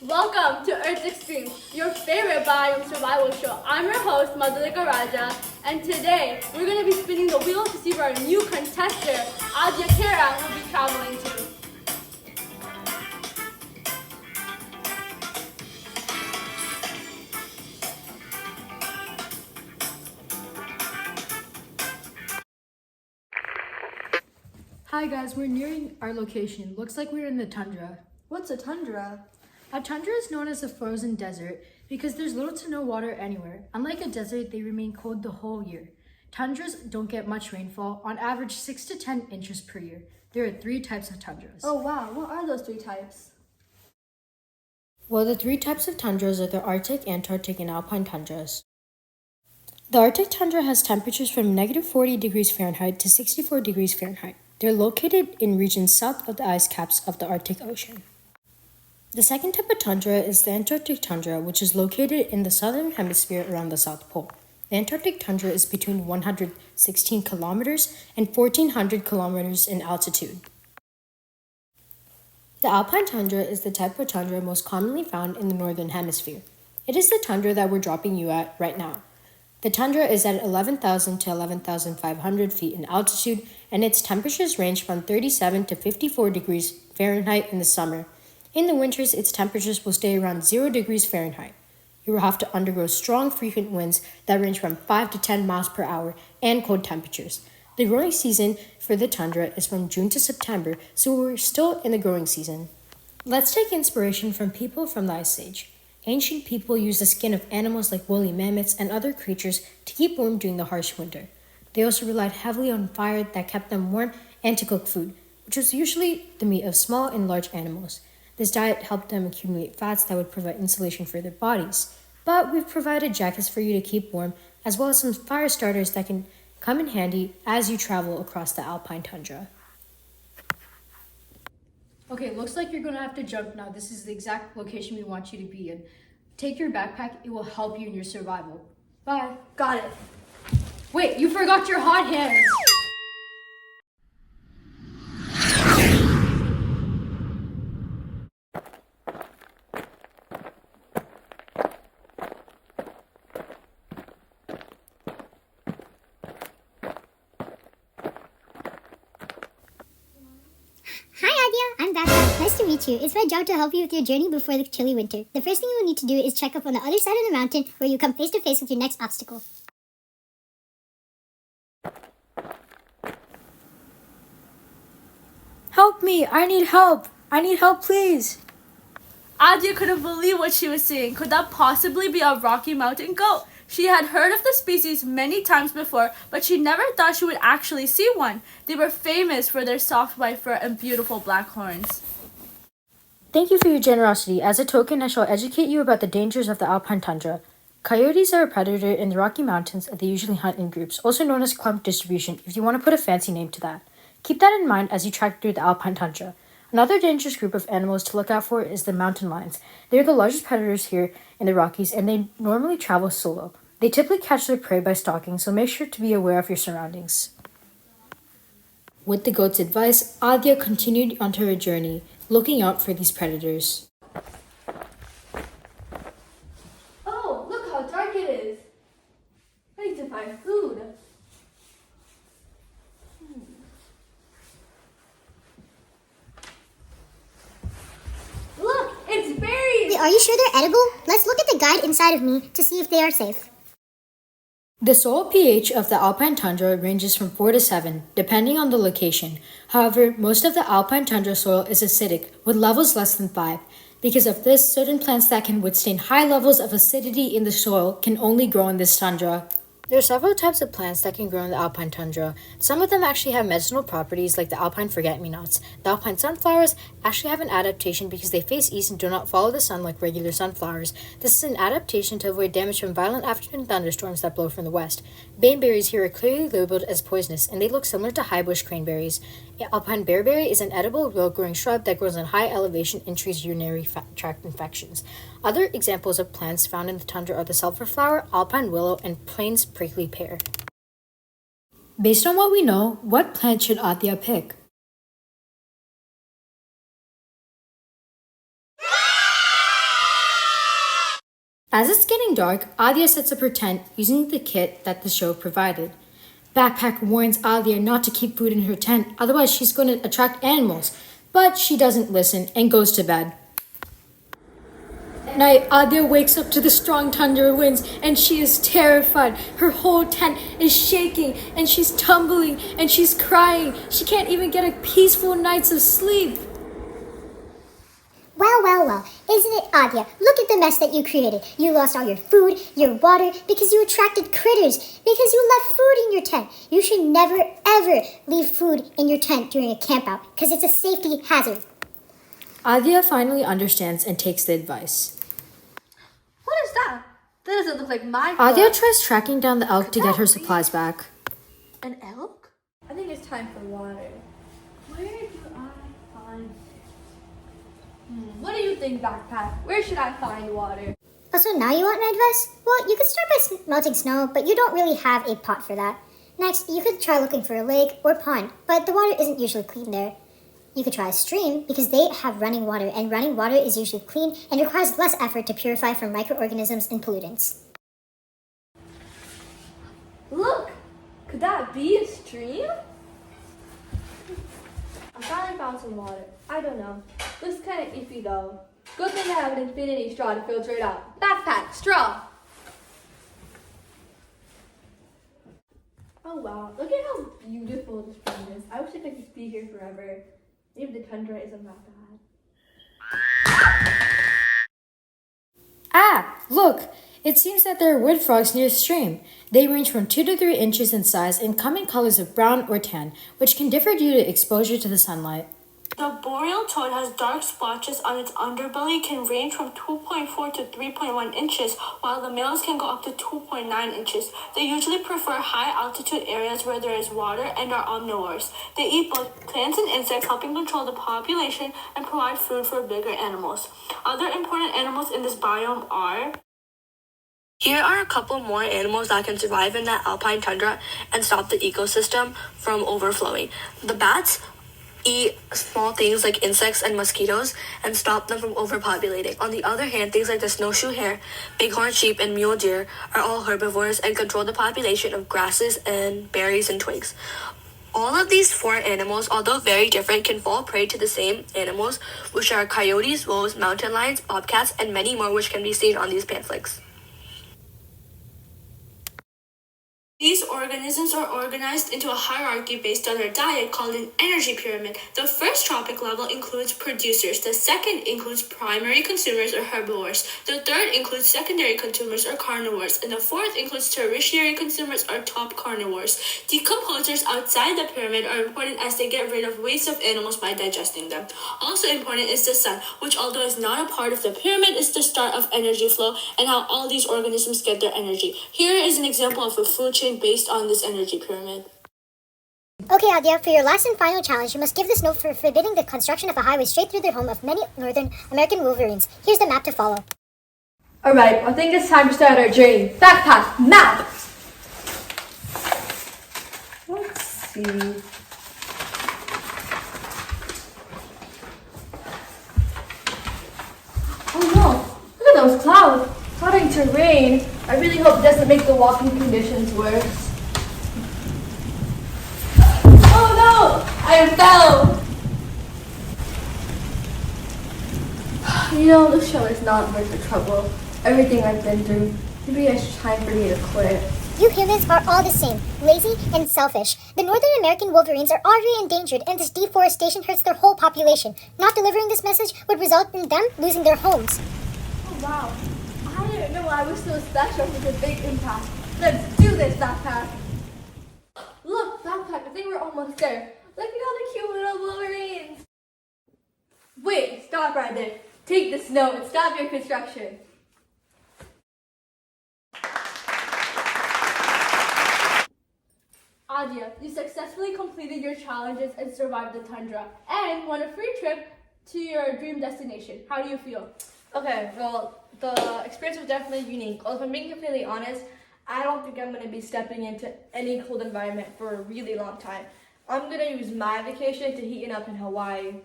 Welcome to Earth's Extreme, your favorite biome survival show. I'm your host, Madhulika, and today we're going to be spinning the wheel to see where our new contestant, Aadya Khera, will be traveling to. Hi guys, we're nearing our location. Looks like we're in the tundra. What's a tundra? A tundra is known as a frozen desert because there's little to no water anywhere. Unlike a desert, they remain cold the whole year. Tundras don't get much rainfall, on average 6 to 10 inches per year. There are 3 types of tundras. Oh wow, what are those 3 types? Well, the 3 types of tundras are the Arctic, Antarctic, and Alpine tundras. The Arctic tundra has temperatures from negative 40 degrees Fahrenheit to 64 degrees Fahrenheit. They're located in regions south of the ice caps of the Arctic Ocean. The second type of tundra is the Antarctic tundra, which is located in the southern hemisphere around the South Pole. The Antarctic tundra is between 116 kilometers and 1,400 kilometers in altitude. The Alpine tundra is the type of tundra most commonly found in the northern hemisphere. It is the tundra that we're dropping you at right now. The tundra is at 11,000 to 11,500 feet in altitude, and its temperatures range from 37 to 54 degrees Fahrenheit in the summer. In the winters, its temperatures will stay around 0 degrees Fahrenheit. You will have to undergo strong, frequent winds that range from 5 to 10 miles per hour and cold temperatures. The growing season for the tundra is from June to September, so we're still in the growing season. Let's take inspiration from people from the Ice Age. Ancient people used the skin of animals like woolly mammoths and other creatures to keep warm during the harsh winter. They also relied heavily on fire that kept them warm and to cook food, which was usually the meat of small and large animals. This diet helped them accumulate fats that would provide insulation for their bodies. But we've provided jackets for you to keep warm, as well as some fire starters that can come in handy as you travel across the Alpine tundra. Okay, looks like you're going to have to jump now. This is the exact location we want you to be in. Take your backpack, it will help you in your survival. Bye. Got it. Wait, you forgot your hot hands! Hi Aadya, I'm back. Nice to meet you. It's my job to help you with your journey before the chilly winter. The first thing you will need to do is check up on the other side of the mountain where you come face to face with your next obstacle. Help me! I need help! I need help, please! Aadya couldn't believe what she was seeing. Could that possibly be a Rocky Mountain goat? She had heard of the species many times before, but she never thought she would actually see one. They were famous for their soft white fur and beautiful black horns. Thank you for your generosity. As a token, I shall educate you about the dangers of the Alpine tundra. Coyotes are a predator in the Rocky Mountains, and they usually hunt in groups, also known as clump distribution, if you want to put a fancy name to that. Keep that in mind as you trek through the Alpine tundra. Another dangerous group of animals to look out for is the mountain lions. They are the largest predators here in the Rockies, and they normally travel solo. They typically catch their prey by stalking, so make sure to be aware of your surroundings. With the goat's advice, Aadya continued onto her journey, looking out for these predators. Oh, look how dark it is. I need to find food. Look, it's berries! Wait, are you sure they're edible? Let's look at the guide inside of me to see if they are safe. The soil pH of the Alpine tundra ranges from 4 to 7, depending on the location. However, most of the Alpine tundra soil is acidic, with levels less than 5. Because of this, certain plants that can withstand high levels of acidity in the soil can only grow in this tundra. There are several types of plants that can grow in the Alpine tundra. Some of them actually have medicinal properties like the Alpine forget-me-nots. The Alpine sunflowers actually have an adaptation because they face east and do not follow the sun like regular sunflowers. This is an adaptation to avoid damage from violent afternoon thunderstorms that blow from the west. Baneberries here are clearly labeled as poisonous, and they look similar to high-bush craneberries. Alpine bearberry is an edible, low-growing shrub that grows in high elevation and treats urinary tract infections. Other examples of plants found in the tundra are the sulfur flower, alpine willow, and plains prickly pear. Based on what we know, what plant should Aadya pick? As it's getting dark, Aadya sets up her tent using the kit that the show provided. Backpack warns Aadya not to keep food in her tent, otherwise she's going to attract animals. But she doesn't listen and goes to bed. At night, Aadya wakes up to the strong thunder winds and she is terrified. Her whole tent is shaking and she's tumbling and she's crying. She can't even get a peaceful night's of sleep. Well, isn't it, Aadya? Look at the mess that you created. You lost all your food, your water, because you attracted critters, because you left food in your tent. You should never, ever leave food in your tent during a campout, because it's a safety hazard. Aadya finally understands and takes the advice. What is that? That doesn't look like my Aadya foot. tries tracking down the elk to get her supplies back. An elk? I think it's time for water. Where do I find it? What do you think, Backpack? Where should I find water? Also, now you want my advice? Well, you could start by melting snow, but you don't really have a pot for that. Next, you could try looking for a lake or pond, but the water isn't usually clean there. You could try a stream because they have running water, and running water is usually clean and requires less effort to purify from microorganisms and pollutants. Look! Could that be a stream? I finally found some water. I don't know. Looks kind of iffy though. Good thing I have an infinity straw to filter it out. Backpack, straw! Oh wow, look at how beautiful this spring is. I wish I could just be here forever. Maybe the tundra isn't that bad. Ah, look! It seems that there are wood frogs near the stream. They range from 2 to 3 inches in size and come in colors of brown or tan, which can differ due to exposure to the sunlight. The boreal toad has dark splotches on its underbelly, can range from 2.4 to 3.1 inches, while the males can go up to 2.9 inches. They usually prefer high altitude areas where there is water and are omnivores. They eat both plants and insects, helping control the population and provide food for bigger animals. Other important animals in this biome are... Here are a couple more animals that can survive in the alpine tundra and stop the ecosystem from overflowing. The bats eat small things like insects and mosquitoes and stop them from overpopulating. On the other hand, things like the snowshoe hare, bighorn sheep, and mule deer are all herbivores and control the population of grasses and berries and twigs. All of these 4 animals, although very different, can fall prey to the same animals, which are coyotes, wolves, mountain lions, bobcats, and many more, which can be seen on these pamphlets. These organisms are organized into a hierarchy based on their diet called an energy pyramid. The first trophic level includes producers. The second includes primary consumers or herbivores. The third includes secondary consumers or carnivores. And the fourth includes tertiary consumers or top carnivores. Decomposers outside the pyramid are important as they get rid of waste of animals by digesting them. Also important is the sun, which although is not a part of the pyramid, is the start of energy flow and how all these organisms get their energy. Here is an example of a food chain based on this energy pyramid. Okay, Aadya, for your last and final challenge, you must give this note for forbidding the construction of a highway straight through the home of many Northern American wolverines. Here's the map to follow. Alright, I think it's time to start our journey. Backpack, map! Let's see. Oh no, look at those clouds. Starting to rain. I really hope it doesn't make the walking conditions worse. Oh no! I fell! You know, this show is not worth the trouble. Everything I've been through. Maybe it's time for me to quit. You humans are all the same, lazy and selfish. The Northern American wolverines are already endangered, and this deforestation hurts their whole population. Not delivering this message would result in them losing their homes. Oh wow. I didn't know I was so special with a big impact. Let's do this, Backpack. Look, Backpack, I think we're almost there. Look at all the cute little wolverines. Wait, stop right there. Take the snow and stop your construction. Aadya, you successfully completed your challenges and survived the tundra and won a free trip to your dream destination. How do you feel? Okay, well, the experience was definitely unique. Although if I'm being completely honest, I don't think I'm going to be stepping into any cold environment for a really long time. I'm going to use my vacation to heating up in Hawaii.